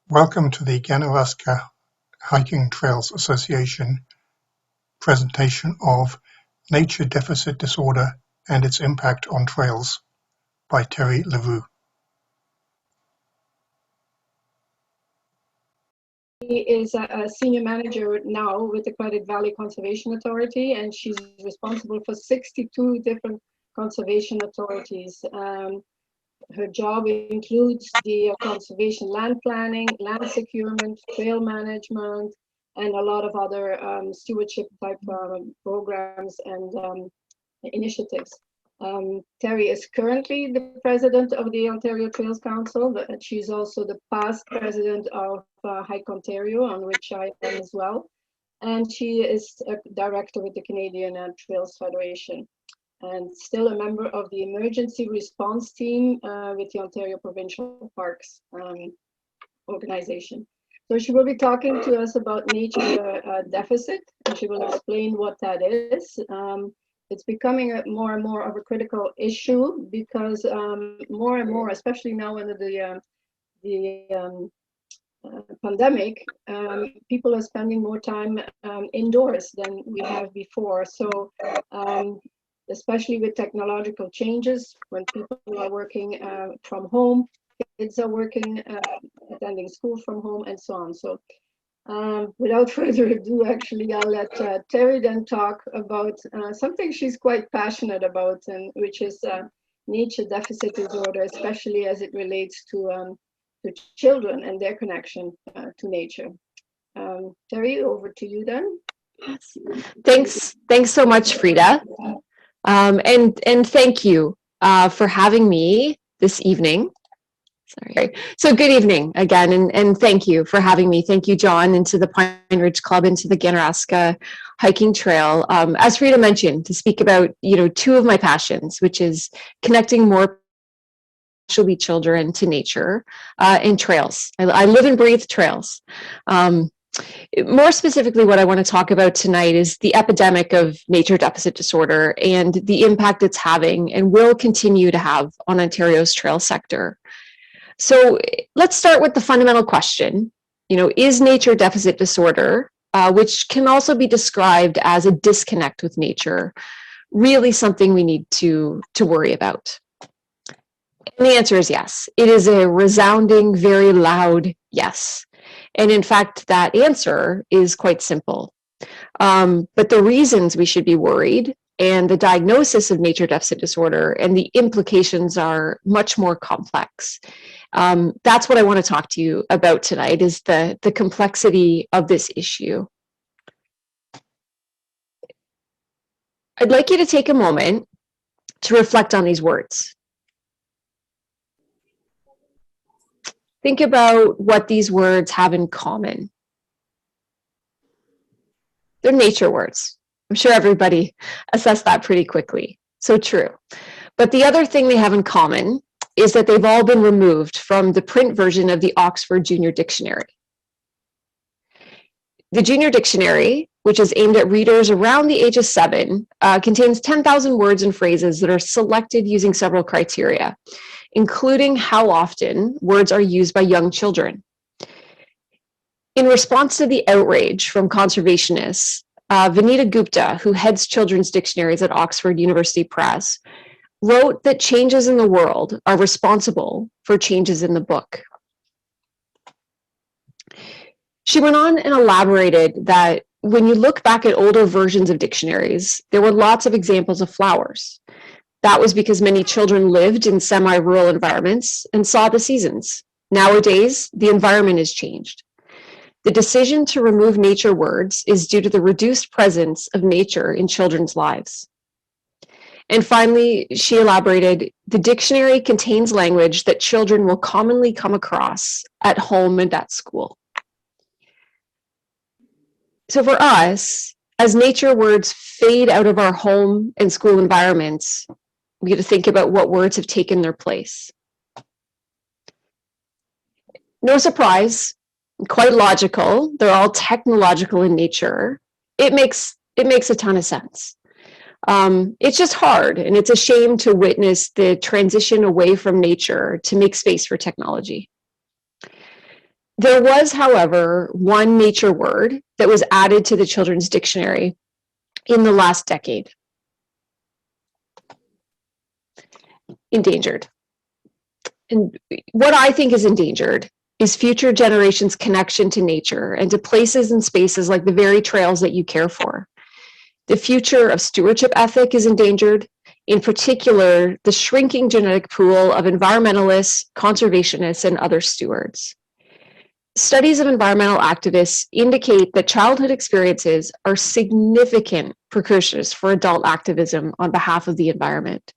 Welcome to the Ganaraska Hiking Trails Association presentation of Nature Deficit Disorder and its Impact on Trails by Terri LeRoux. She is a senior manager now with the Credit Valley Conservation Authority, and she's responsible for 62 different conservation authorities. Her job includes the conservation land planning, land securement, trail management, and a lot of other stewardship type programs and initiatives. Terri is currently the president of the Ontario Trails Council, but she's also the past president of Hike Ontario, on which I am as well. And she is a director with the Canadian Trails Federation, and still a member of the emergency response team with the Ontario Provincial Parks organization. So she will be talking to us about nature deficit, and she will explain what that is. It's becoming more and more of a critical issue because more and more, especially now under the pandemic, people are spending more time indoors than we have before. So especially with technological changes, when people are working from home, kids are working, attending school from home, and so on. So without further ado, actually, I'll let Terri then talk about something she's quite passionate about, and which is nature deficit disorder, especially as it relates to children and their connection to nature. Terri, over to you then. Thanks so much, Frieda. And thank you for having me this evening. Sorry. So good evening again, and thank you for having me. Thank you, John, and to the Pine Ridge Club and to the Ganaraska Hiking Trail. As Frieda mentioned, to speak about two of my passions, which is connecting more especially children to nature and trails. I live and breathe trails. More specifically, what I want to talk about tonight is the epidemic of nature deficit disorder and the impact it's having and will continue to have on Ontario's trail sector. So let's start with the fundamental question, is nature deficit disorder, which can also be described as a disconnect with nature, really something we need to worry about? And the answer is yes. It is a resounding, very loud yes. And in fact, that answer is quite simple. But the reasons we should be worried and the diagnosis of nature deficit disorder and the implications are much more complex. That's what I want to talk to you about tonight, is the complexity of this issue. I'd like you to take a moment to reflect on these words. Think about what these words have in common. They're nature words. I'm sure everybody assessed that pretty quickly. So true. But the other thing they have in common is that they've all been removed from the print version of the Oxford Junior Dictionary. The Junior Dictionary, which is aimed at readers around the age of 7, contains 10,000 words and phrases that are selected using several criteria, including how often words are used by young children. In response to the outrage from conservationists, Vinita Gupta, who heads children's dictionaries at Oxford University Press, wrote that changes in the world are responsible for changes in the book. She went on and elaborated that when you look back at older versions of dictionaries, there were lots of examples of flowers. That was because many children lived in semi-rural environments and saw the seasons. Nowadays, the environment has changed. The decision to remove nature words is due to the reduced presence of nature in children's lives. And finally, she elaborated, the dictionary contains language that children will commonly come across at home and at school. So for us, as nature words fade out of our home and school environments, we get to think about what words have taken their place. No surprise, quite logical. They're all technological in nature. It makes a ton of sense. It's just hard, and it's a shame to witness the transition away from nature to make space for technology. There was, however, one nature word that was added to the children's dictionary in the last decade. Endangered. And what I think is endangered is future generations' connection to nature and to places and spaces like the very trails that you care for. The future of stewardship ethic is endangered, in particular, the shrinking genetic pool of environmentalists, conservationists, and other stewards. Studies of environmental activists indicate that childhood experiences are significant precursors for adult activism on behalf of the environment.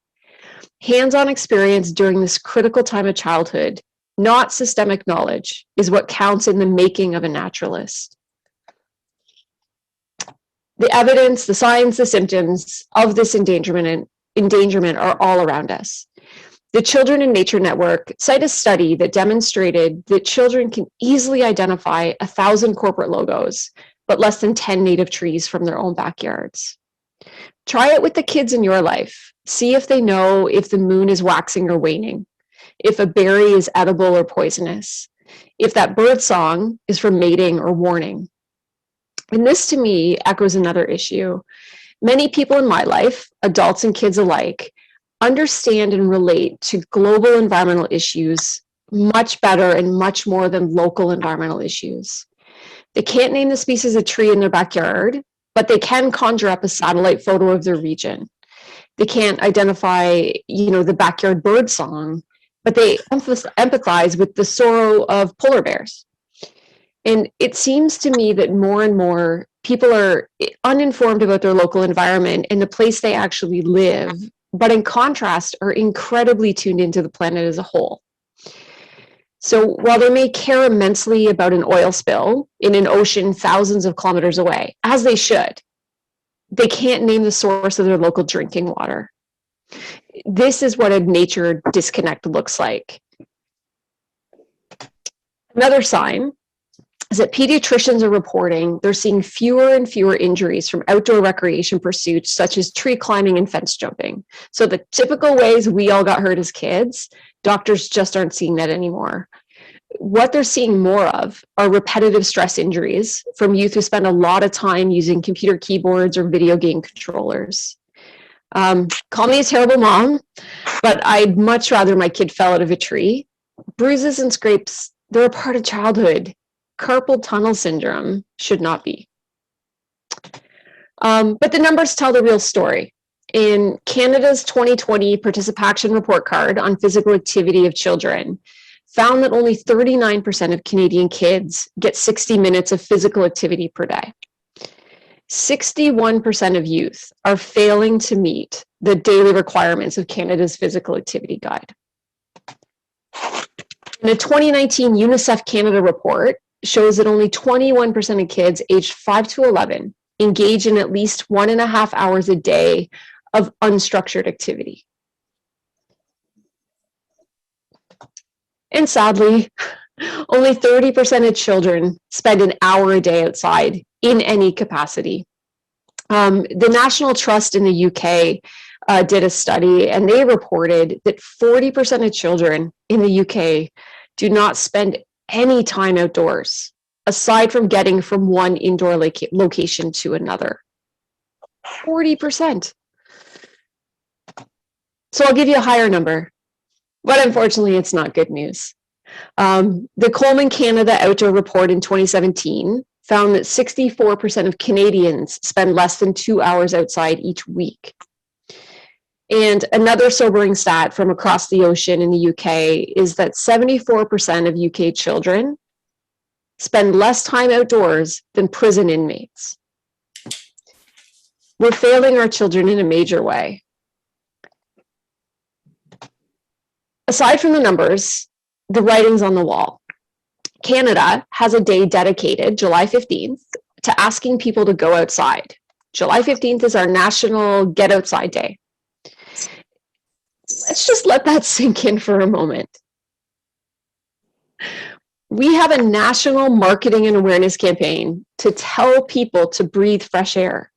Hands-on experience during this critical time of childhood, not systemic knowledge, is what counts in the making of a naturalist. The evidence, the signs, the symptoms of this endangerment are all around us. The Children in Nature Network cite a study that demonstrated that children can easily identify 1,000 corporate logos, but less than 10 native trees from their own backyards. Try it with the kids in your life. See if they know if the moon is waxing or waning, if a berry is edible or poisonous, if that bird song is for mating or warning. And this, to me, echoes another issue. Many people in my life, adults and kids alike, understand and relate to global environmental issues much better and much more than local environmental issues. They can't name the species of tree in their backyard, but they can conjure up a satellite photo of their region. They can't identify, the backyard bird song, but they empathize with the sorrow of polar bears. And it seems to me that more and more people are uninformed about their local environment and the place they actually live, but in contrast are incredibly tuned into the planet as a whole. So while they may care immensely about an oil spill in an ocean thousands of kilometers away, as they should, they can't name the source of their local drinking water. This is what a nature disconnect looks like. Another sign is that pediatricians are reporting they're seeing fewer and fewer injuries from outdoor recreation pursuits such as tree climbing and fence jumping. So the typical ways we all got hurt as kids, doctors just aren't seeing that anymore. What they're seeing more of are repetitive stress injuries from youth who spend a lot of time using computer keyboards or video game controllers. Call me a terrible mom, but I'd much rather my kid fell out of a tree. Bruises and scrapes, they're a part of childhood. Carpal tunnel syndrome should not be. But the numbers tell the real story. In Canada's 2020 Participation Report Card on physical activity of children, found that only 39% of Canadian kids get 60 minutes of physical activity per day. 61% of youth are failing to meet the daily requirements of Canada's physical activity guide. In a 2019 UNICEF Canada report, shows that only 21% of kids aged 5 to 11 engage in at least 1.5 hours a day of unstructured activity. And sadly, only 30% of children spend an hour a day outside in any capacity. The National Trust in the UK did a study, and they reported that 40% of children in the UK do not spend any time outdoors, aside from getting from one indoor location to another. 40%. So I'll give you a higher number, but unfortunately it's not good news. The Coleman Canada Outdoor Report in 2017 found that 64% of Canadians spend less than 2 hours outside each week. And another sobering stat from across the ocean in the UK is that 74% of UK children spend less time outdoors than prison inmates. We're failing our children in a major way. Aside from the numbers, the writing's on the wall. Canada has a day dedicated, July 15th, to asking people to go outside. July 15th is our National Get Outside Day. Let's just let that sink in for a moment. We have a national marketing and awareness campaign to tell people to breathe fresh air.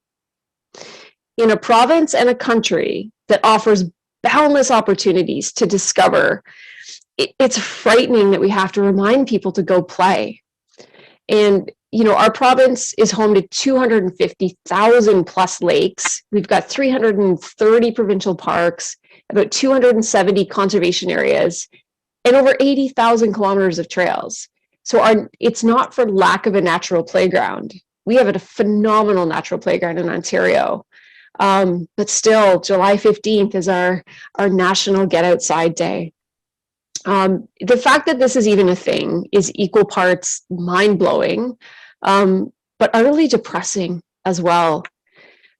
In a province and a country that offers boundless opportunities to discover it's frightening that we have to remind people to go play. And, you know, our province is home to 250,000 plus lakes. We've got 330 provincial parks, about 270 conservation areas, and over 80,000 kilometers of trails. So it's not for lack of a natural playground. We have a phenomenal natural playground in Ontario. But still, July 15th is our National Get Outside Day. The fact that this is even a thing is equal parts mind-blowing, but utterly depressing as well.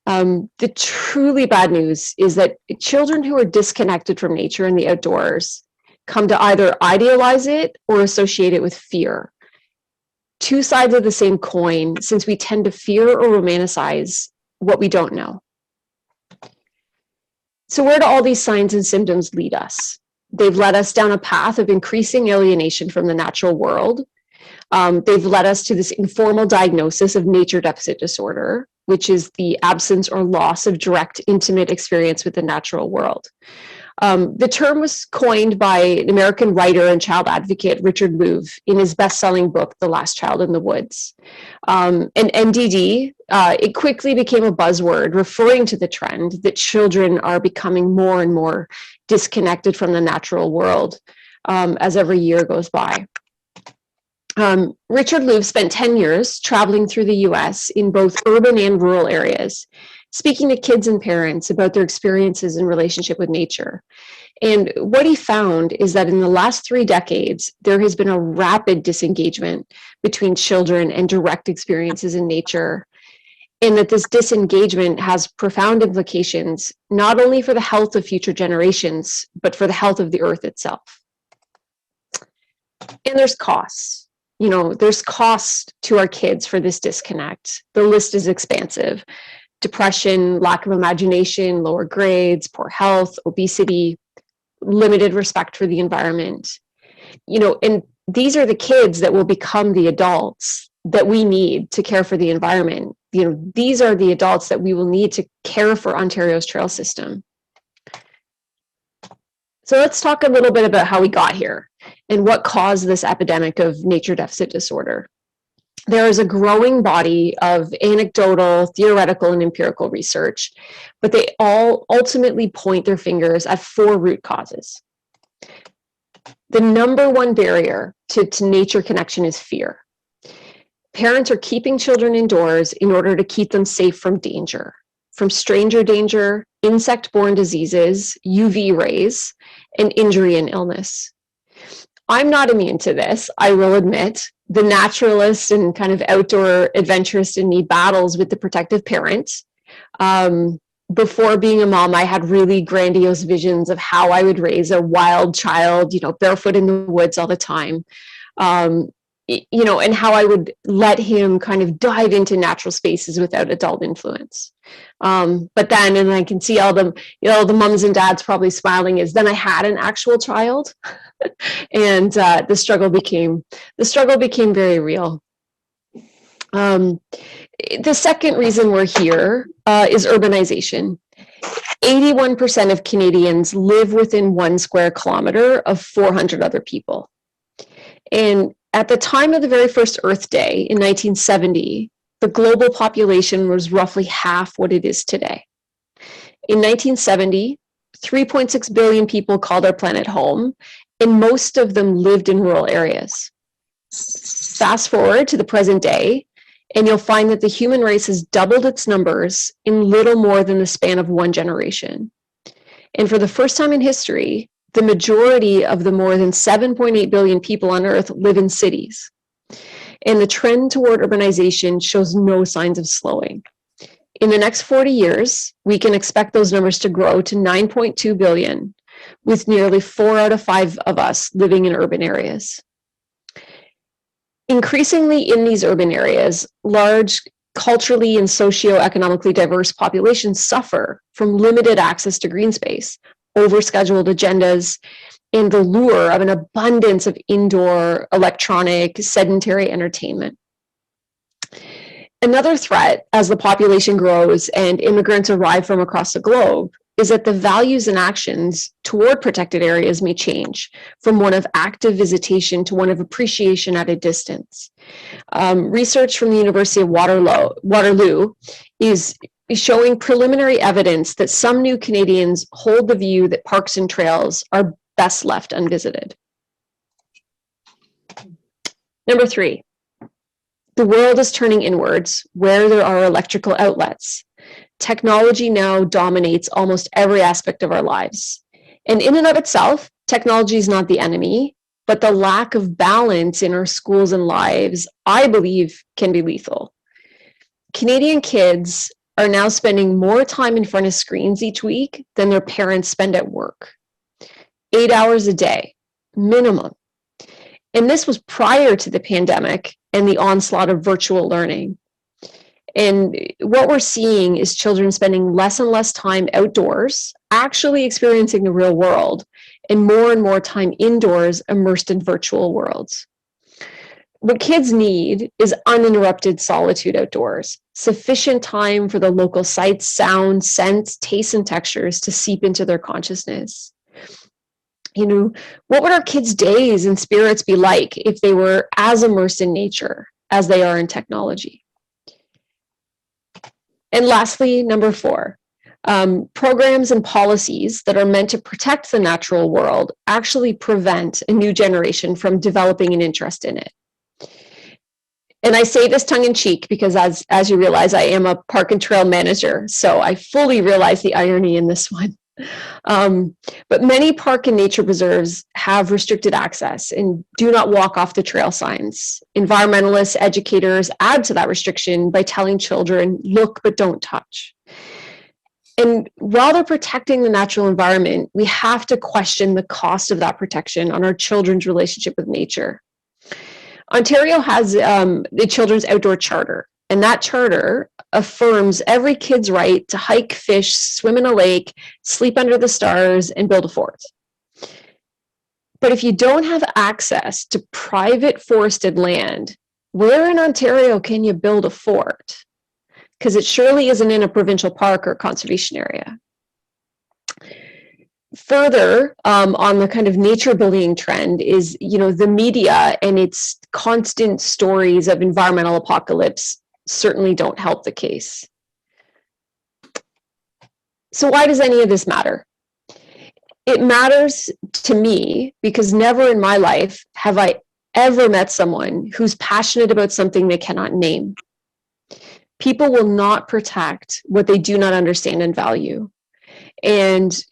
The truly bad news is that children who are disconnected from nature and the outdoors come to either idealize it or associate it with fear. Two sides of the same coin, since we tend to fear or romanticize what we don't know. So where do all these signs and symptoms lead us? They've led us down a path of increasing alienation from the natural world. They've led us to this informal diagnosis of nature deficit disorder, which is the absence or loss of direct, intimate experience with the natural world. The term was coined by an American writer and child advocate, Richard Louv, in his best-selling book, The Last Child in the Woods. And NDD, it quickly became a buzzword referring to the trend that children are becoming more and more disconnected from the natural world as every year goes by. Richard Louv spent 10 years traveling through the US in both urban and rural areas, speaking to kids and parents about their experiences in relationship with nature. And what he found is that in the last 3 decades, there has been a rapid disengagement between children and direct experiences in nature, and that this disengagement has profound implications, not only for the health of future generations, but for the health of the earth itself. And there's costs. You know, there's cost to our kids for this disconnect. The list is expansive. Depression, lack of imagination, lower grades, poor health, obesity, limited respect for the environment. You know, and these are the kids that will become the adults that we need to care for the environment. You know, these are the adults that we will need to care for Ontario's trail system. So let's talk a little bit about how we got here and what caused this epidemic of nature deficit disorder. There is a growing body of anecdotal, theoretical, and empirical research, but they all ultimately point their fingers at 4 root causes. The number one barrier to nature connection is fear. Parents are keeping children indoors in order to keep them safe from danger, from stranger danger, insect-borne diseases, UV rays, and injury and illness. I'm not immune to this, I will admit. The naturalist and kind of outdoor adventurist in me battles with the protective parent. Before being a mom, I had really grandiose visions of how I would raise a wild child, you know, barefoot in the woods all the time. You know, and how I would let him kind of dive into natural spaces without adult influence. But then, and I can see all the, you know, the mums and dads probably smiling, is then I had an actual child, and the struggle became very real. The second reason we're here is urbanization. 81% of Canadians live within 1 square kilometer of 400 other people. And at the time of the very first Earth Day in 1970, the global population was roughly half what it is today. In 1970, 3.6 billion people called our planet home, and most of them lived in rural areas. Fast forward to the present day, and you'll find that the human race has doubled its numbers in little more than the span of 1 generation. And for the first time in history, the majority of the more than 7.8 billion people on Earth live in cities. And the trend toward urbanization shows no signs of slowing. In the next 40 years, we can expect those numbers to grow to 9.2 billion, with nearly 4 out of 5 of us living in urban areas. Increasingly in these urban areas, large culturally and socioeconomically diverse populations suffer from limited access to green space, overscheduled agendas, and the lure of an abundance of indoor, electronic, sedentary entertainment. Another threat as the population grows and immigrants arrive from across the globe is that the values and actions toward protected areas may change from one of active visitation to one of appreciation at a distance. Research from the University of Waterloo is showing preliminary evidence that some new Canadians hold the view that parks and trails are best left unvisited. Number 3, the world is turning inwards where there are electrical outlets. Technology now dominates almost every aspect of our lives. And in and of itself, technology is not the enemy, but the lack of balance in our schools and lives, I believe, can be lethal. Canadian kids are now spending more time in front of screens each week than their parents spend at work. 8 hours a day, minimum. And this was prior to the pandemic and the onslaught of virtual learning. And what we're seeing is children spending less and less time outdoors, actually experiencing the real world, and more time indoors, immersed in virtual worlds. What kids need is uninterrupted solitude outdoors, sufficient time for the local sights, sounds, scents, tastes, and textures to seep into their consciousness. You know, what would our kids' days and spirits be like if they were as immersed in nature as they are in technology? And lastly, number 4, programs and policies that are meant to protect the natural world actually prevent a new generation from developing an interest in it. And I say this tongue in cheek because as you realize, I am a park and trail manager, so I fully realize the irony in this one. But many park and nature preserves have restricted access and do not walk off the trail signs. Environmentalists, educators add to that restriction by telling children, look, but don't touch. And while they're protecting the natural environment, we have to question the cost of that protection on our children's relationship with nature. Ontario has the Children's Outdoor Charter, and that charter affirms every kid's right to hike, fish, swim in a lake, sleep under the stars, and build a fort. But if you don't have access to private forested land, where in Ontario can you build a fort? Because it surely isn't in a provincial park or conservation area. Further, on the kind of nature bullying trend is, the media and its constant stories of environmental apocalypse certainly don't help the case. So why does any of this matter? It matters to me because never in my life have I ever met someone who's passionate about something they cannot name. People will not protect what they do not understand and value. And,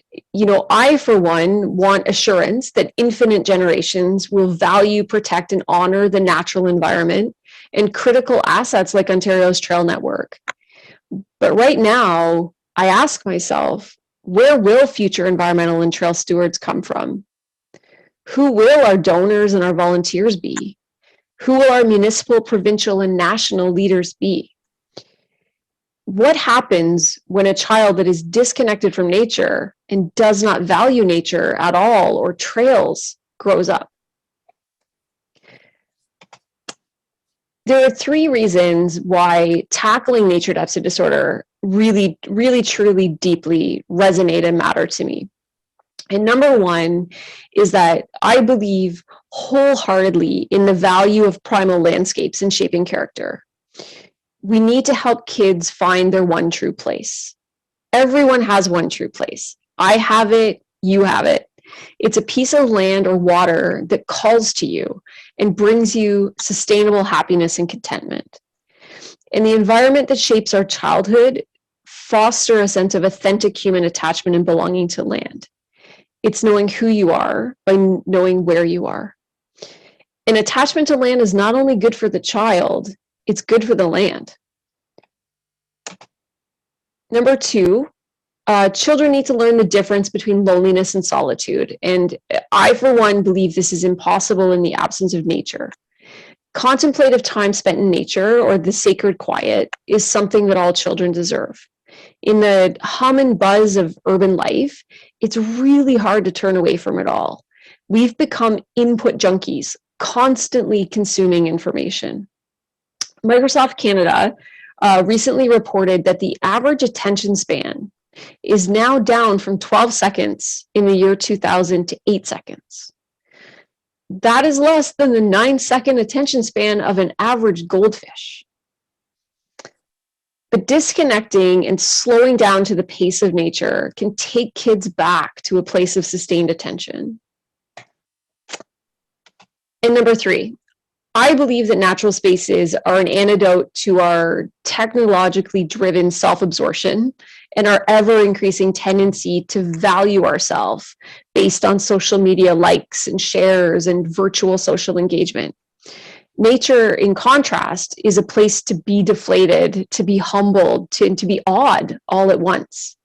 I, for one, want assurance that infinite generations will value, protect, and honor the natural environment and critical assets like Ontario's trail network. But right now, I ask myself, where will future environmental and trail stewards come from? Who will our donors and our volunteers be? Who will our municipal, provincial, and national leaders be? What happens when a child that is disconnected from nature and does not value nature at all or trails grows up? There are 3 reasons why tackling nature deficit disorder really, truly, deeply resonate and matter to me. And number 1 is that I believe wholeheartedly in the value of primal landscapes in shaping character. We need to help kids find their one true place. Everyone has one true place. I have it, you have it. It's a piece of land or water that calls to you and brings you sustainable happiness and contentment. And the environment that shapes our childhood foster a sense of authentic human attachment and belonging to land. It's knowing who you are by knowing where you are. And attachment to land is not only good for the child, it's good for the land. Number 2, children need to learn the difference between loneliness and solitude. And I, for one, believe this is impossible in the absence of nature. Contemplative time spent in nature, or the sacred quiet, is something that all children deserve. In the hum and buzz of urban life, it's really hard to turn away from it all. We've become input junkies, constantly consuming information. Microsoft Canada recently reported that the average attention span is now down from 12 seconds in the year 2000 to 8 seconds. That is less than the 9-second attention span of an average goldfish. But disconnecting and slowing down to the pace of nature can take kids back to a place of sustained attention. And number 3, I believe that natural spaces are an antidote to our technologically driven self-absorption and our ever-increasing tendency to value ourselves based on social media likes and shares and virtual social engagement. Nature, in contrast, is a place to be deflated, to be humbled, to be awed all at once.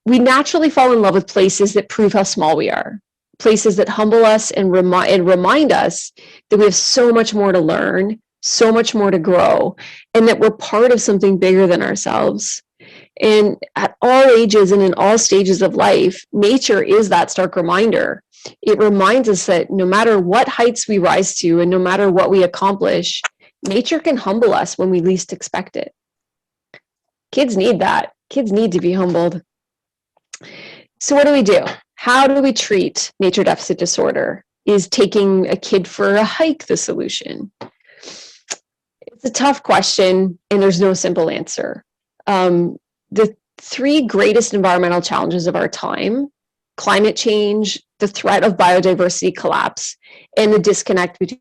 We naturally fall in love with places that prove how small we are, places that humble us and remind us that we have so much more to learn, so much more to grow, and that we're part of something bigger than ourselves. And at all ages and in all stages of life, nature is that stark reminder. It reminds us that no matter what heights we rise to and no matter what we accomplish, nature can humble us when we least expect it. Kids need that. Kids need to be humbled. So what do? How do we treat nature deficit disorder? Is taking a kid for a hike the solution? It's a tough question, and there's no simple answer. The 3 greatest environmental challenges of our time: climate change, the threat of biodiversity collapse, and the disconnect between.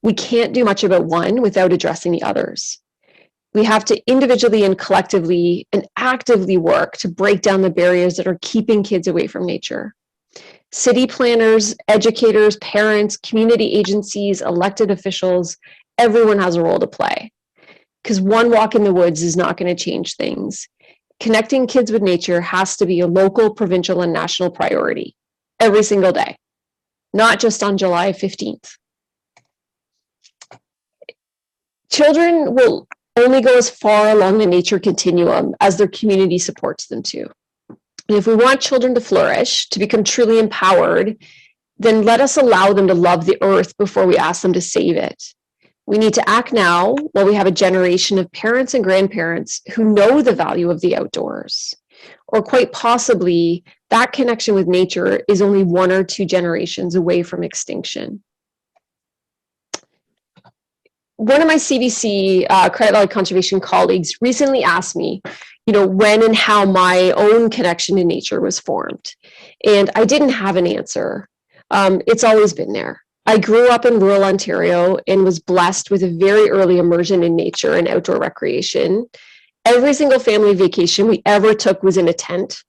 We can't do much about one without addressing the others. We have to individually and collectively and actively work to break down the barriers that are keeping kids away from nature. City planners, educators, parents, community agencies, elected officials, everyone has a role to play. Because one walk in the woods is not going to change things. Connecting kids with nature has to be a local, provincial, and national priority every single day, not just on July 15th. Children will only go as far along the nature continuum as their community supports them to. And if we want children to flourish, to become truly empowered, then let us allow them to love the earth before we ask them to save it. We need to act now while we have a generation of parents and grandparents who know the value of the outdoors. Or quite possibly, that connection with nature is only 1 or 2 generations away from extinction. One of my CBC Credit Valley Conservation colleagues recently asked me, when and how my own connection to nature was formed. And I didn't have an answer. It's always been there. I grew up in rural Ontario and was blessed with a very early immersion in nature and outdoor recreation. Every single family vacation we ever took was in a tent.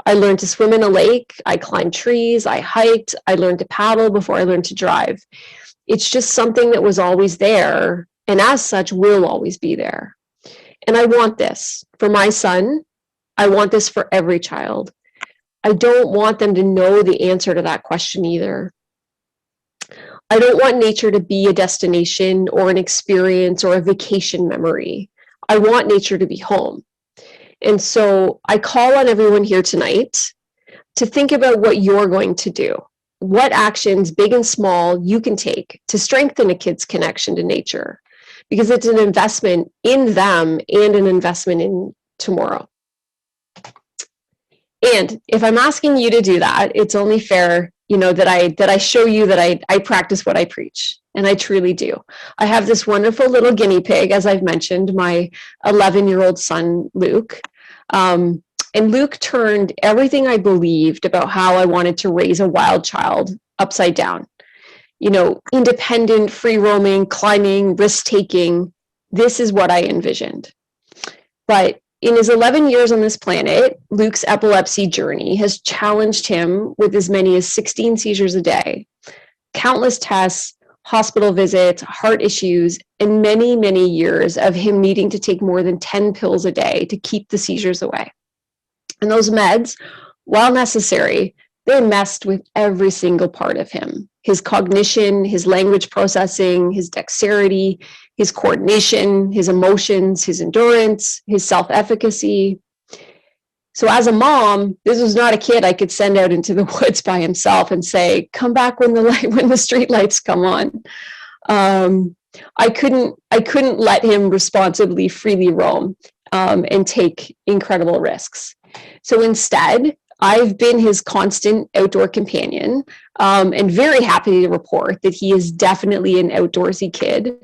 I learned to swim in a lake, I climbed trees, I hiked, I learned to paddle before I learned to drive. It's just something that was always there, and as such will always be there. And I want this for my son. I want this for every child. I don't want them to know the answer to that question either. I don't want nature to be a destination or an experience or a vacation memory. I want nature to be home. And so I call on everyone here tonight to think about what you're going to do. What actions, big and small, you can take to strengthen a kid's connection to nature, because it's an investment in them and an investment in tomorrow. And if I'm asking you to do that, it's only fair, that I show you that I practice what I preach, and I truly do. I have this wonderful little guinea pig, as I've mentioned, my 11-year-old son, Luke. And Luke turned everything I believed about how I wanted to raise a wild child upside down. Independent, free-roaming, climbing, risk-taking. This is what I envisioned. But in his 11 years on this planet, Luke's epilepsy journey has challenged him with as many as 16 seizures a day, countless tests, hospital visits, heart issues, and many, many years of him needing to take more than 10 pills a day to keep the seizures away. And those meds, while necessary, they messed with every single part of him. His cognition, his language processing, his dexterity, his coordination, his emotions, his endurance, his self-efficacy. So as a mom, this was not a kid I could send out into the woods by himself and say, come back when the street lights come on. I couldn't let him responsibly freely roam and take incredible risks. So instead, I've been his constant outdoor companion, and very happy to report that he is definitely an outdoorsy kid.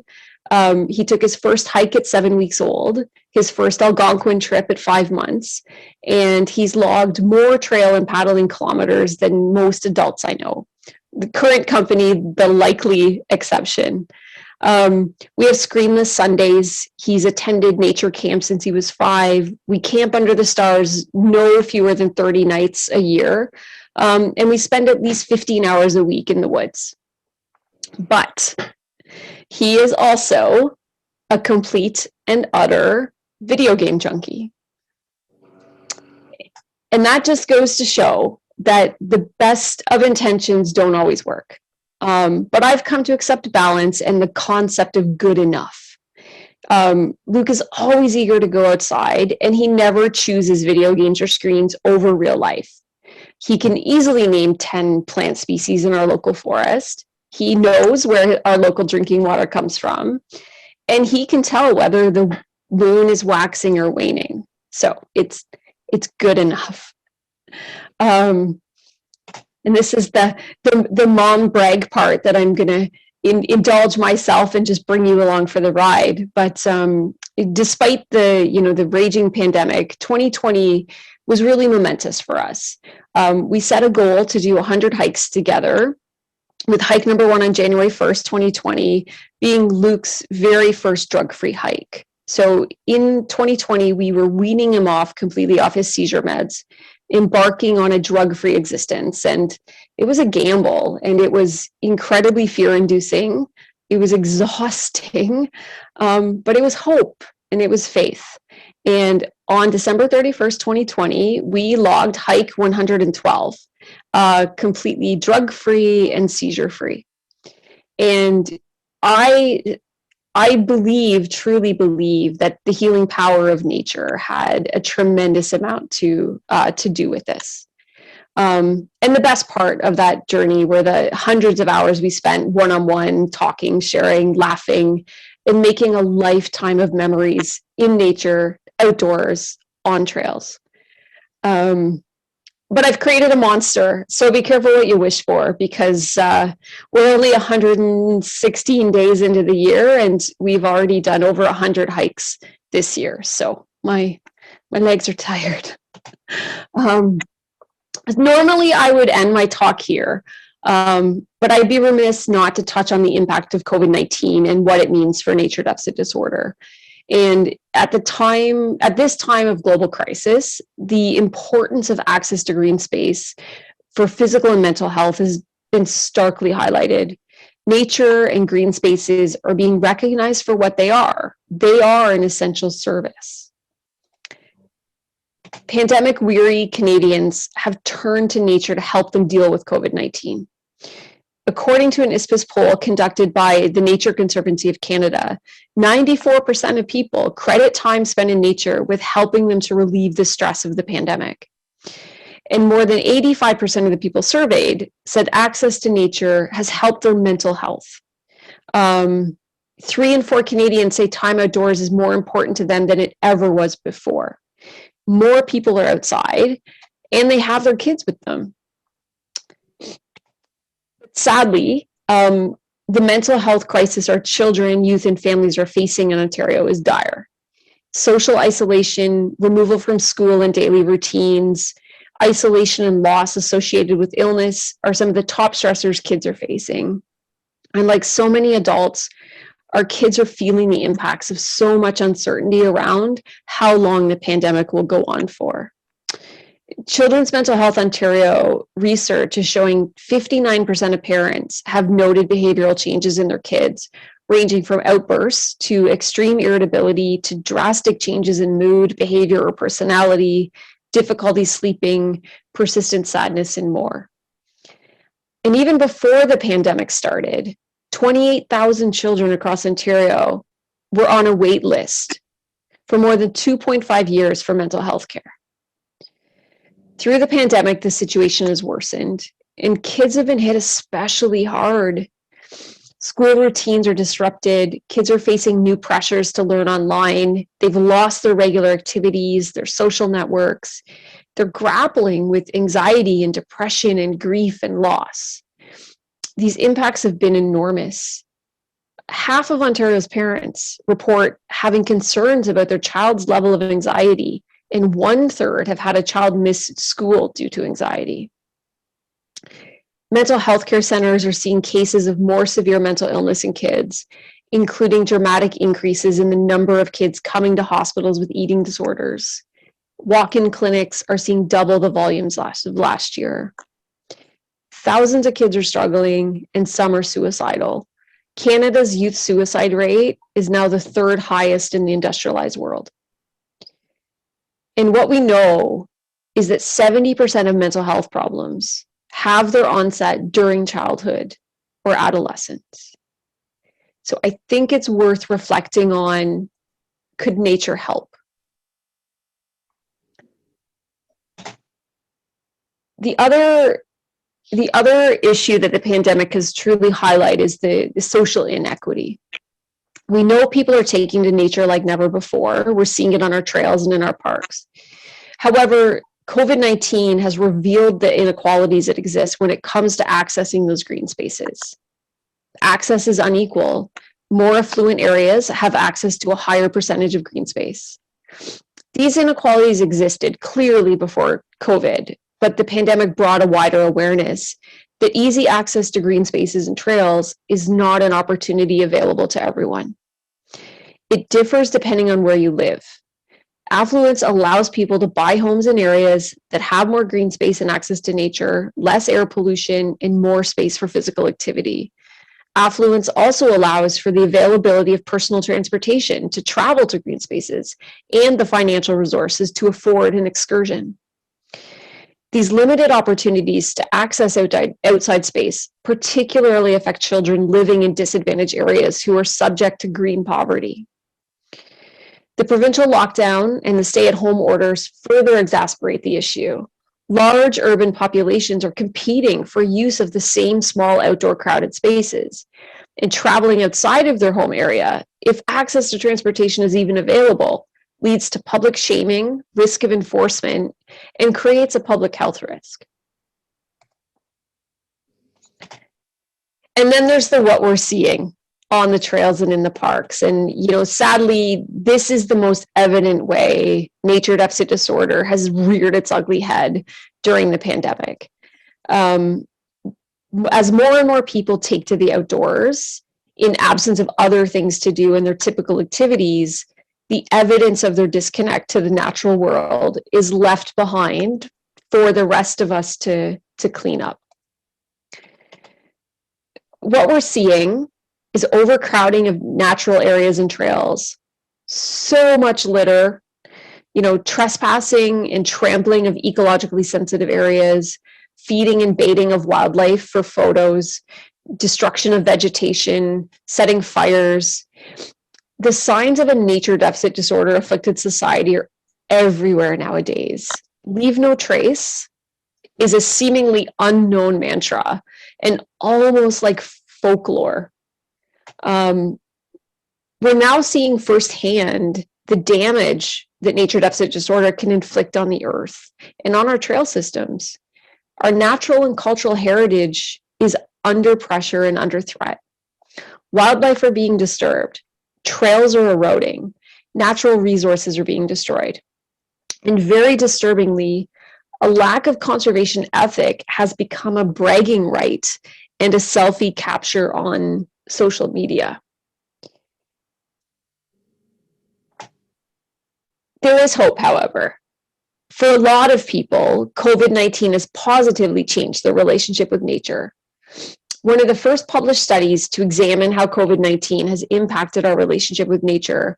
He took his first hike at 7 weeks old, his first Algonquin trip at 5 months, and he's logged more trail and paddling kilometers than most adults I know. The current company, the likely exception. We have screenless Sundays. He's attended nature camp since he was 5. We camp under the stars no fewer than 30 nights a year. And we spend at least 15 hours a week in the woods. But he is also a complete and utter video game junkie. And that just goes to show that the best of intentions don't always work. But I've come to accept balance and the concept of good enough. Luke is always eager to go outside, and he never chooses video games or screens over real life. He can easily name 10 plant species in our local forest. He knows where our local drinking water comes from, and he can tell whether the moon is waxing or waning. So it's good enough. And this is the mom brag part that I'm going to indulge myself and just bring you along for the ride. But despite the raging pandemic, 2020 was really momentous for us. We set a goal to do 100 hikes together, with hike number 1 on January 1st, 2020, being Luke's very first drug-free hike. So in 2020, we were weaning him completely off his seizure meds, embarking on a drug-free existence. And it was a gamble, and it was incredibly fear-inducing. It was exhausting, but it was hope, and it was faith. And on December 31st, 2020, we logged hike 112, completely drug-free and seizure-free. And I truly believe that the healing power of nature had a tremendous amount to do with this. And the best part of that journey were the hundreds of hours we spent one-on-one, talking, sharing, laughing, and making a lifetime of memories in nature, outdoors, on trails. But I've created a monster, so be careful what you wish for, because we're only 116 days into the year, and we've already done over 100 hikes this year. So my legs are tired. Normally, I would end my talk here, but I'd be remiss not to touch on the impact of COVID-19 and what it means for nature deficit disorder. And at this time of global crisis, the importance of access to green space for physical and mental health has been starkly highlighted. Nature and green spaces are being recognized for what they are. They are an essential service. Pandemic-weary Canadians have turned to nature to help them deal with COVID-19. According to an ISPIS poll conducted by the Nature Conservancy of Canada, 94% of people credit time spent in nature with helping them to relieve the stress of the pandemic. And more than 85% of the people surveyed said access to nature has helped their mental health. 3 in 4 Canadians say time outdoors is more important to them than it ever was before. More people are outside, and they have their kids with them. Sadly, the mental health crisis our children, youth, and families are facing in Ontario is dire. Social isolation, removal from school and daily routines, isolation and loss associated with illness are some of the top stressors kids are facing. And like so many adults, our kids are feeling the impacts of so much uncertainty around how long the pandemic will go on for. Children's Mental Health Ontario research is showing 59% of parents have noted behavioral changes in their kids, ranging from outbursts to extreme irritability to drastic changes in mood, behavior, or personality, difficulty sleeping, persistent sadness, and more. And even before the pandemic started, 28,000 children across Ontario were on a wait list for more than 2.5 years for mental health care. Through the pandemic, the situation has worsened, and kids have been hit especially hard. School routines are disrupted. Kids are facing new pressures to learn online. They've lost their regular activities, their social networks. They're grappling with anxiety and depression and grief and loss. These impacts have been enormous. Half of Ontario's parents report having concerns about their child's level of anxiety, and 1/3 have had a child miss school due to anxiety. Mental health care centers are seeing cases of more severe mental illness in kids, including dramatic increases in the number of kids coming to hospitals with eating disorders. Walk-in clinics are seeing double the volumes of last year. Thousands of kids are struggling, and some are suicidal. Canada's youth suicide rate is now the 3rd highest in the industrialized world. And what we know is that 70% of mental health problems have their onset during childhood or adolescence. So I think it's worth reflecting on, could nature help? The other issue that the pandemic has truly highlighted is the social inequity. We know people are taking to nature like never before. We're seeing it on our trails and in our parks. However, COVID-19 has revealed the inequalities that exist when it comes to accessing those green spaces. Access is unequal. More affluent areas have access to a higher percentage of green space. These inequalities existed clearly before COVID, but the pandemic brought a wider awareness that easy access to green spaces and trails is not an opportunity available to everyone. It differs depending on where you live. Affluence allows people to buy homes in areas that have more green space and access to nature, less air pollution, and more space for physical activity. Affluence also allows for the availability of personal transportation to travel to green spaces and the financial resources to afford an excursion. These limited opportunities to access outside space particularly affect children living in disadvantaged areas who are subject to green poverty. The provincial lockdown and the stay-at-home orders further exacerbate the issue. Large urban populations are competing for use of the same small outdoor crowded spaces. And traveling outside of their home area, if access to transportation is even available, leads to public shaming, risk of enforcement, and creates a public health risk. And then there's what we're seeing on the trails and in the parks. And, sadly, this is the most evident way nature deficit disorder has reared its ugly head during the pandemic. As more and more people take to the outdoors, in absence of other things to do in their typical activities, the evidence of their disconnect to the natural world is left behind for the rest of us to clean up. What we're seeing is overcrowding of natural areas and trails, so much litter, trespassing and trampling of ecologically sensitive areas, feeding and baiting of wildlife for photos, destruction of vegetation, setting fires. The signs of a nature deficit disorder afflicted society are everywhere nowadays. Leave no trace is a seemingly unknown mantra and almost like folklore. We're now seeing firsthand the damage that nature deficit disorder can inflict on the earth and on our trail systems. Our natural and cultural heritage is under pressure and under threat. Wildlife are being disturbed. Trails are eroding. Natural resources are being destroyed. And very disturbingly, a lack of conservation ethic has become a bragging right and a selfie capture on social media. There is hope, however. For a lot of people, COVID-19 has positively changed their relationship with nature. One of the first published studies to examine how COVID-19 has impacted our relationship with nature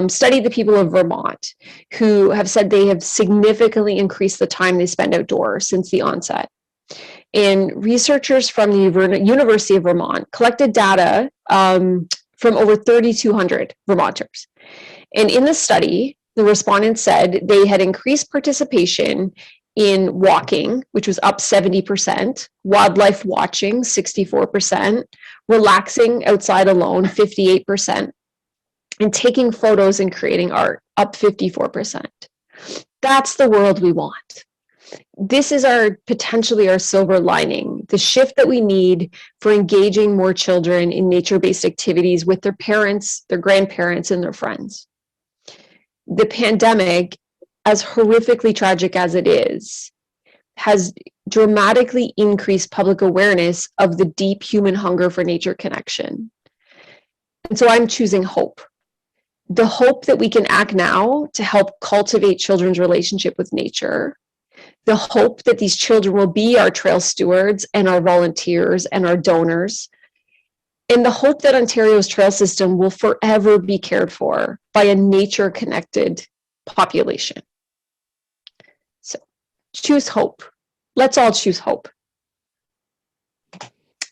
studied the people of Vermont, who have said they have significantly increased the time they spend outdoors since the onset. And researchers from the University of Vermont collected data from over 3,200 Vermonters. And in the study, the respondents said they had increased participation in walking, which was up 70%, wildlife watching, 64%, relaxing outside alone, 58%, and taking photos and creating art, up 54%. That's the world we want. This is potentially our silver lining, the shift that we need for engaging more children in nature-based activities with their parents, their grandparents, and their friends. The pandemic, as horrifically tragic as it is, has dramatically increased public awareness of the deep human hunger for nature connection. And so I'm choosing hope. The hope that we can act now to help cultivate children's relationship with nature. The hope that these children will be our trail stewards and our volunteers and our donors. And the hope that Ontario's trail system will forever be cared for by a nature-connected population. So choose hope. Let's all choose hope.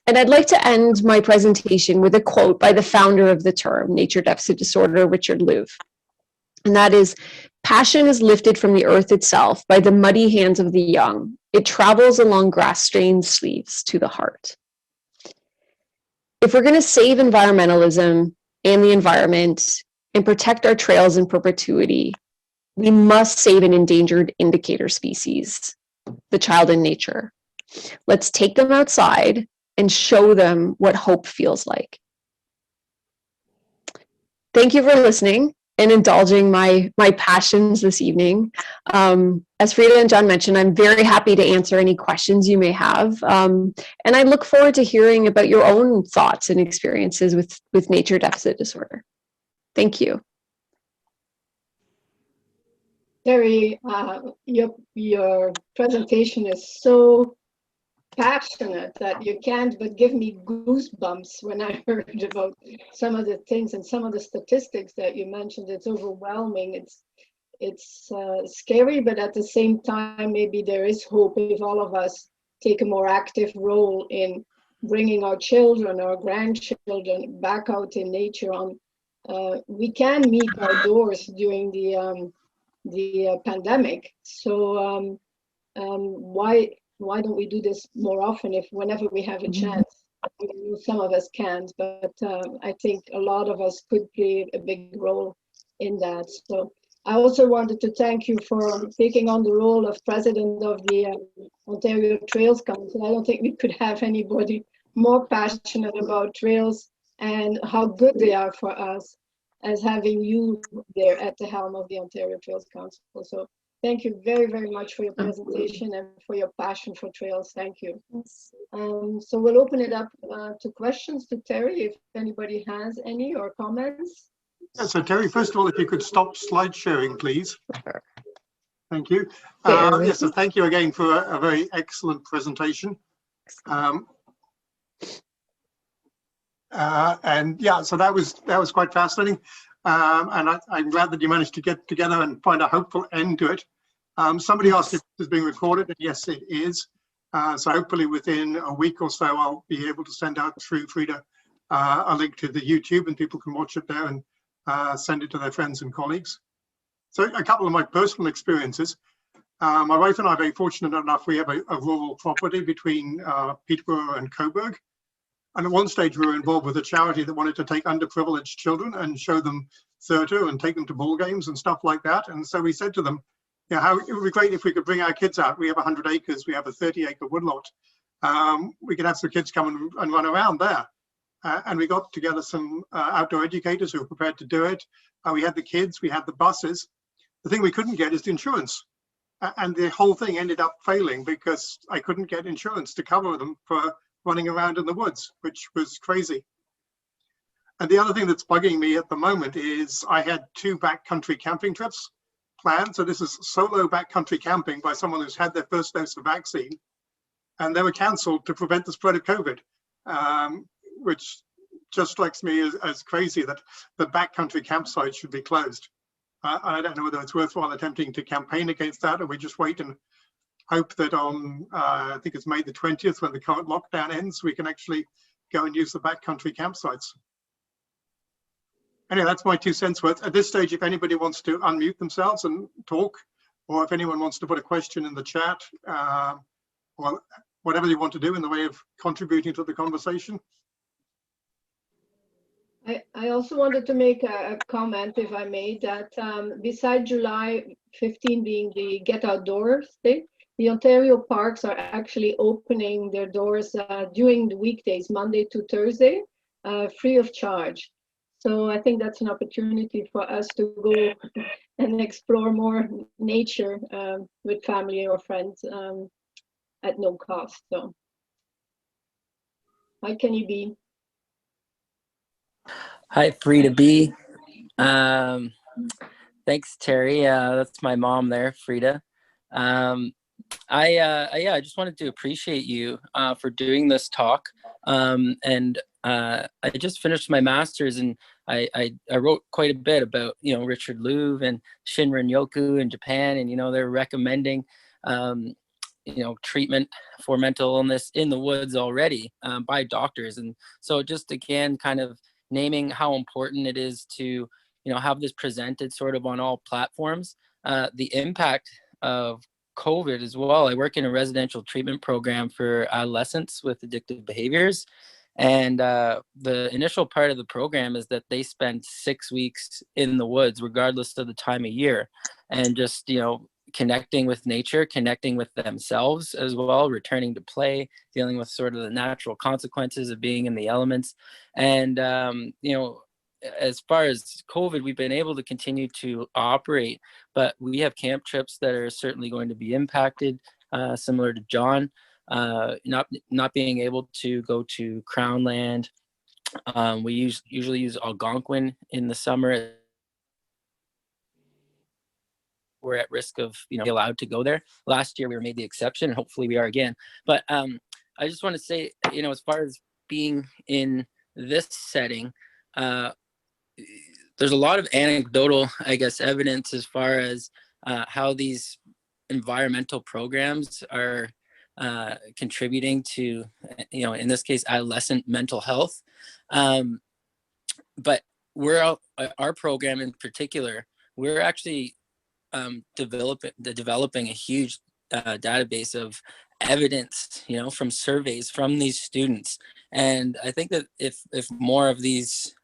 And I'd like to end my presentation with a quote by the founder of the term nature deficit disorder, Richard Louv. And that is, "Passion is lifted from the earth itself by the muddy hands of the young. It travels along grass-stained sleeves to the heart." If we're going to save environmentalism and the environment and protect our trails in perpetuity, we must save an endangered indicator species, the child in nature. Let's take them outside and show them what hope feels like. Thank you for listening and indulging my passions this evening. As Frieda and John mentioned, I'm very happy to answer any questions you may have. And I look forward to hearing about your own thoughts and experiences with nature deficit disorder. Thank you. Terri, your presentation is so passionate that you can't but give me goosebumps when I heard about some of the things and some of the statistics that you mentioned. It's overwhelming. It's scary, but at the same time, maybe there is hope if all of us take a more active role in bringing our children, our grandchildren back out in nature. We can meet our doors during the pandemic. So why don't we do this more often whenever we have a chance? Some of us can't, but I think a lot of us could play a big role in that. So I also wanted to thank you for taking on the role of president of the Ontario Trails Council. I don't think we could have anybody more passionate about trails and how good they are for us as having you there at the helm of the Ontario Trails Council. So thank you very, very much for your presentation and for your passion for trails. Thank you. So we'll open it up to questions to Terri, if anybody has any or comments. Yeah, so Terri, first of all, if you could stop slide sharing, please. Thank you. Yes, so thank you again for a very excellent presentation. And yeah, so that was quite fascinating. And I'm glad that you managed to get together and find a hopeful end to it. Somebody asked if it is being recorded, and yes, it is. So hopefully within a week or so, I'll be able to send out through Frieda a link to the YouTube, and people can watch it there and send it to their friends and colleagues. So a couple of my personal experiences. My wife and I are very fortunate enough, we have a rural property between Peterborough and Coburg. And at one stage, we were involved with a charity that wanted to take underprivileged children and show them theatre and take them to ball games and stuff like that. And so we said to them, yeah, it would be great if we could bring our kids out. We have 100 acres, we have a 30-acre woodlot. We could have some kids come and run around there. And we got together some outdoor educators who were prepared to do it. We had the kids, we had the buses. The thing we couldn't get is the insurance. And the whole thing ended up failing because I couldn't get insurance to cover them for running around in the woods, which was crazy. And the other thing that's bugging me at the moment is I had 2 backcountry camping trips planned. So this is solo backcountry camping by someone who's had their first dose of vaccine, and they were cancelled to prevent the spread of COVID, which just strikes me as crazy that the backcountry campsites should be closed. I don't know whether it's worthwhile attempting to campaign against that, or we just wait and hope that on, I think it's May the 20th, when the current lockdown ends, we can actually go and use the backcountry campsites. Anyway, that's my 2 cents worth. At this stage, if anybody wants to unmute themselves and talk or if anyone wants to put a question in the chat, or whatever you want to do in the way of contributing to the conversation. I also wanted to make a comment, if I may, that beside July 15 being the Get Outdoors Day, the Ontario parks are actually opening their doors during the weekdays, Monday to Thursday, free of charge. So I think that's an opportunity for us to go and explore more nature with family or friends at no cost. So, hi, Kenny B. Hi, Frieda B. Thanks, Terry. That's my mom there, Frieda. I just wanted to appreciate you for doing this talk. I just finished my master's, and I wrote quite a bit about, Richard Louv and Shinrin Yoku in Japan, and they're recommending treatment for mental illness in the woods already by doctors. And so just again, kind of naming how important it is to have this presented sort of on all platforms. The impact of COVID as well. I work in a residential treatment program for adolescents with addictive behaviors. And the initial part of the program is that they spend 6 weeks in the woods, regardless of the time of year, and just, connecting with nature, connecting with themselves as well, returning to play, dealing with sort of the natural consequences of being in the elements. And, as far as COVID, we've been able to continue to operate, but we have camp trips that are certainly going to be impacted, similar to John, not being able to go to Crown Land. We usually use Algonquin in the summer. We're at risk of allowed to go there. Last year we were made the exception, and hopefully we are again. But I just want to say, as far as being in this setting, there's a lot of anecdotal, I guess, evidence as far as how these environmental programs are contributing to, in this case, adolescent mental health. But our program in particular, we're actually developing a huge database of evidence, from surveys from these students. And I think that if more of these,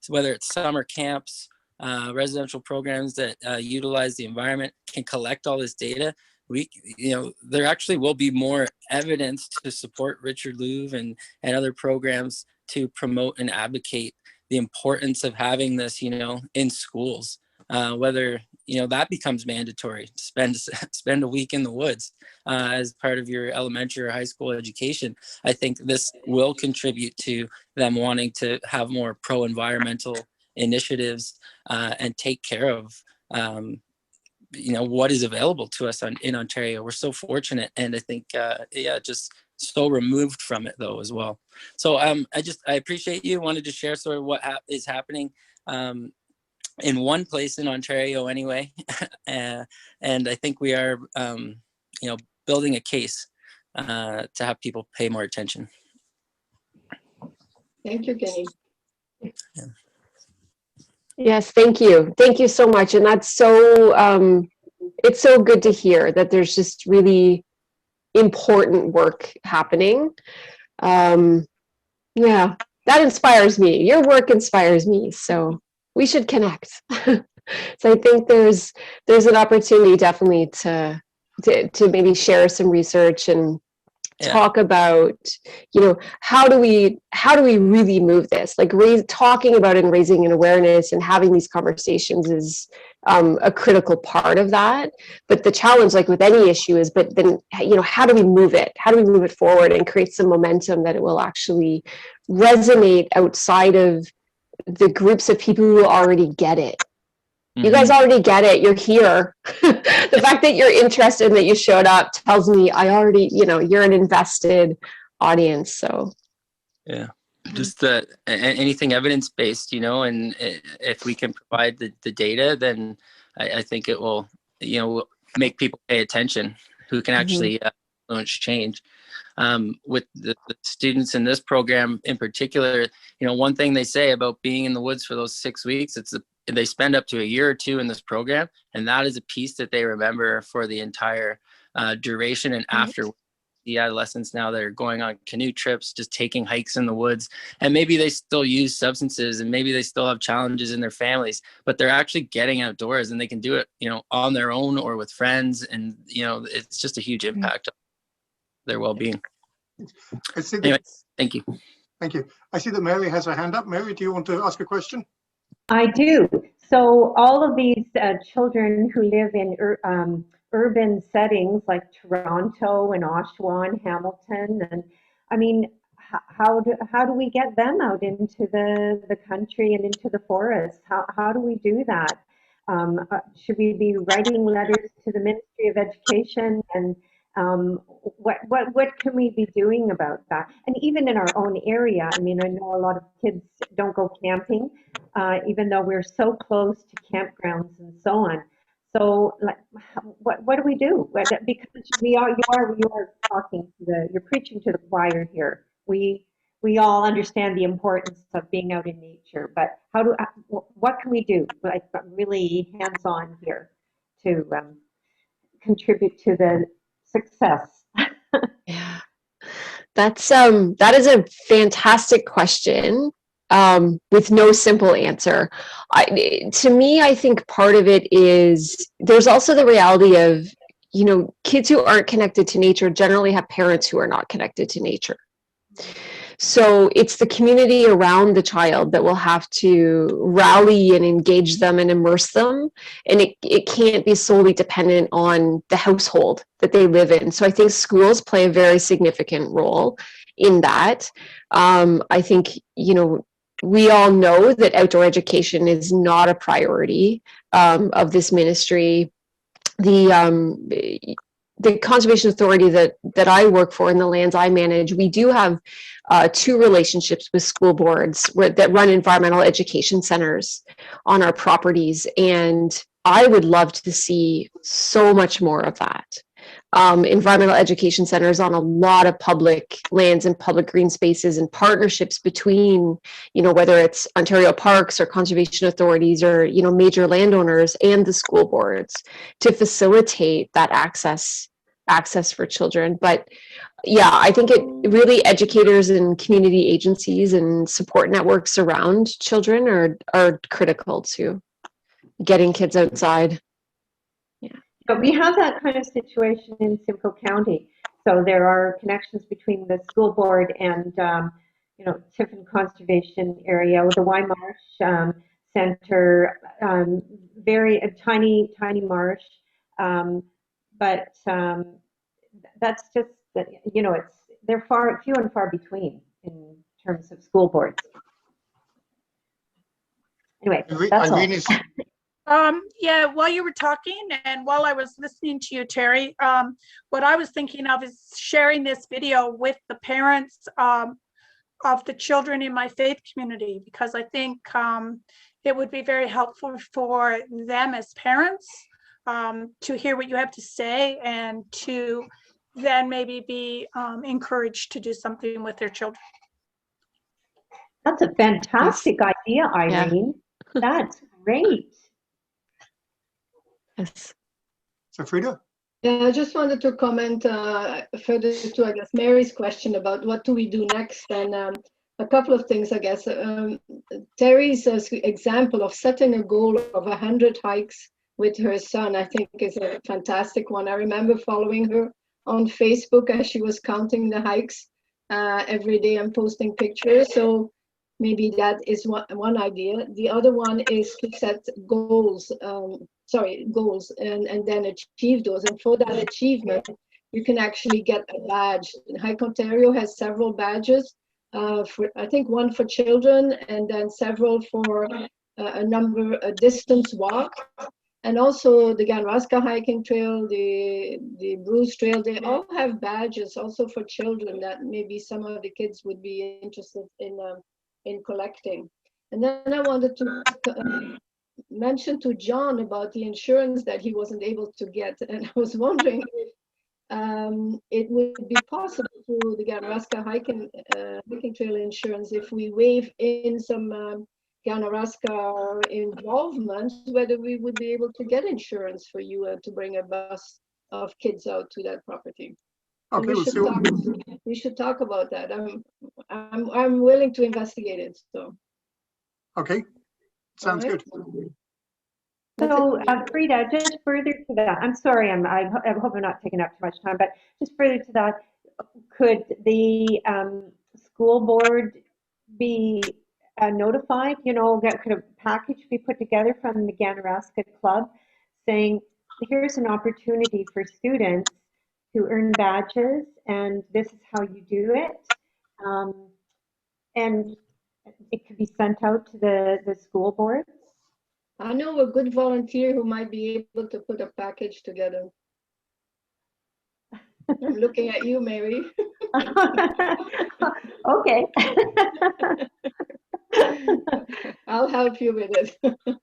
whether it's summer camps, residential programs that utilize the environment, can collect all this data, there actually will be more evidence to support Richard Louv and other programs to promote and advocate the importance of having this, in schools. Whether that becomes mandatory, spend a week in the woods as part of your elementary or high school education. I think this will contribute to them wanting to have more pro-environmental initiatives and take care of what is available to us in Ontario. We're so fortunate, and I think just so removed from it though as well. So I appreciate you. Wanted to share sort of what is happening in one place in Ontario anyway. And I think we are, building a case to have people pay more attention. Thank you, Kenny. Yeah. Yes, thank you. Thank you so much. And that's so, it's so good to hear that there's just really important work happening. Yeah, that inspires me. Your work inspires me. So we should connect. So I think there's an opportunity definitely to maybe share some research and talk about, how do we really move this? Like talking about and raising an awareness and having these conversations is a critical part of that. But the challenge, like with any issue, is but then how do we move it? How do we move it forward and create some momentum that it will actually resonate outside of the groups of people who already get it? You guys already get it. You're here. The fact that you're interested and that you showed up tells me I already, you're an invested audience. So yeah, just anything evidence-based, and if we can provide the data, then I think it will, make people pay attention who can actually influence change. With the students in this program in particular, one thing they say about being in the woods for those 6 weeks, they spend up to a year or two in this program, and that is a piece that they remember for the entire duration and after. The adolescents now that are going on canoe trips, just taking hikes in the woods, and maybe they still use substances and maybe they still have challenges in their families, but they're actually getting outdoors and they can do it, on their own or with friends. And, it's just a huge impact on their well-being. Anyway, thank you. Thank you. I see that Mary has her hand up. Mary, do you want to ask a question? I do. So all of these children who live in urban settings like Toronto and Oshawa and Hamilton, and I mean, how do we get them out into the country and into the forest? How do we do that? Should we be writing letters to the Ministry of Education, and what can we be doing about that? And even in our own area, I mean, I know a lot of kids don't go camping, even though we're so close to campgrounds and so on. So, like, what do we do? Because you are talking to you're preaching to the choir here. We all understand the importance of being out in nature, but what can we do? Like, really hands-on here to contribute to the success. Yeah, that is a fantastic question, with no simple answer. To me, I think part of it is there's also the reality of, kids who aren't connected to nature generally have parents who are not connected to nature. So it's the community around the child that will have to rally and engage them and immerse them. And it can't be solely dependent on the household that they live in. So I think schools play a very significant role in that. I think, we all know that outdoor education is not a priority of this ministry. The conservation authority that I work for in the lands I manage, we do have 2 relationships with school boards that run environmental education centers on our properties. And I would love to see so much more of that. Environmental education centers on a lot of public lands and public green spaces, and partnerships between, whether it's Ontario Parks or conservation authorities or, major landowners and the school boards to facilitate that access for children. But yeah, I think it really, educators and community agencies and support networks around children are critical to getting kids outside. But we have that kind of situation in Simcoe County. So there are connections between the school board and, Tiffin Conservation Area, the Wymarsh Center, very tiny marsh. But that's just, they're few and far between in terms of school boards. Anyway, that's all. Yeah, while you were talking and while I was listening to you, Terry, what I was thinking of is sharing this video with the parents of the children in my faith community, because I think it would be very helpful for them as parents to hear what you have to say and to then maybe be encouraged to do something with their children. That's a fantastic idea, Irene. Yeah. That's great. Yes. So Frieda? Yeah, I just wanted to comment further to, I guess, Mary's question about what do we do next, and a couple of things, I guess. Terry's example of setting a goal of 100 hikes with her son, I think, is a fantastic one. I remember following her on Facebook as she was counting the hikes every day and posting pictures. So maybe that is one idea. The other one is to set goals, and then achieve those. And for that achievement, you can actually get a badge. Hike Ontario has several badges. I think one for children, and then several for a distance walk. And also the Ganaraska hiking trail, the Bruce Trail, they all have badges also for children that maybe some of the kids would be interested in collecting. And then I wanted to mention to John about the insurance that he wasn't able to get. And I was wondering if it would be possible through the Ganaraska hiking trail insurance if we waive in some Ganaraska involvement, whether we would be able to get insurance for you to bring a bus of kids out to that property. So Okay, we'll see. we should talk about that. I'm willing to investigate it. So. Okay, sounds All right. good. So, Frieda, just further to that, I'm sorry, I hope I'm not taking up too much time, but just further to that, could the school board be notified? You know, could a package be put together from the Ganaraska Club saying, here's an opportunity for students to earn badges, and this is how you do it? And it could be sent out to the school board. I know a good volunteer who might be able to put a package together. I'm looking at you, Mary. Okay. I'll help you with it.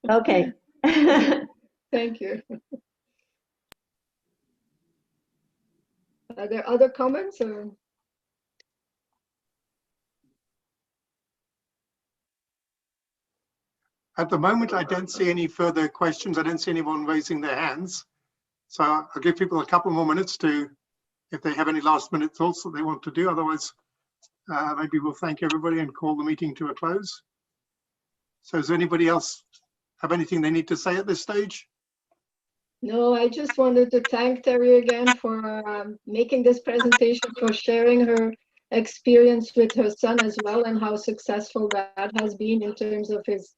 Okay. Thank you. Are there other comments or? At the moment, I don't see any further questions. I don't see anyone raising their hands. So I'll give people a couple more minutes to, if they have any last minute thoughts that they want to do. Otherwise, maybe we'll thank everybody and call the meeting to a close. So does anybody else have anything they need to say at this stage? No, I just wanted to thank Terri again for making this presentation, for sharing her experience with her son as well, and how successful that has been in terms of his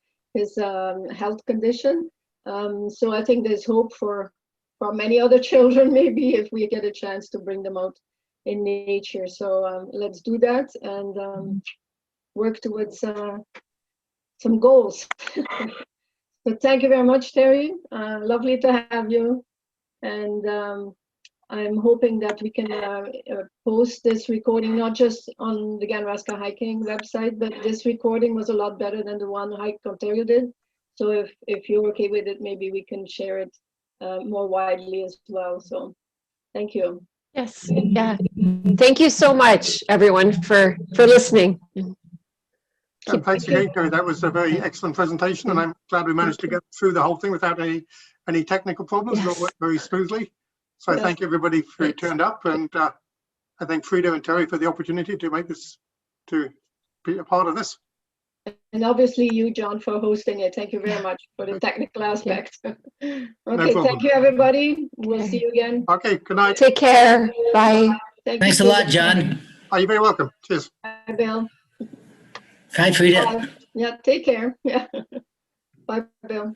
health condition. So I think there's hope for many other children, maybe, if we get a chance to bring them out in nature. So let's do that and work towards some goals. So thank you very much, Terri. Lovely to have you. And I'm hoping that we can post this recording, not just on the Ganaraska hiking website, but this recording was a lot better than the one Hike Ontario did. So if you're okay with it, maybe we can share it more widely as well. So thank you. Yes, yeah. Thank you so much, everyone, for listening. And thanks again, Terri. That was a very excellent presentation, and I'm glad we managed to get through the whole thing without any technical problems. It all went very smoothly. So I thank everybody who turned up, and I thank Frieda and Terri for the opportunity to make this, to be a part of this. And obviously you, John, for hosting it. Thank you very much for the technical aspect. Okay, thank you, everybody. We'll see you again. Okay, good night. Take care. Bye. Thanks a lot, John. Oh, you're very welcome. Cheers. Bye, Bill. Hi, Frieda. Bye. Yeah, take care. Yeah. Bye, Bill.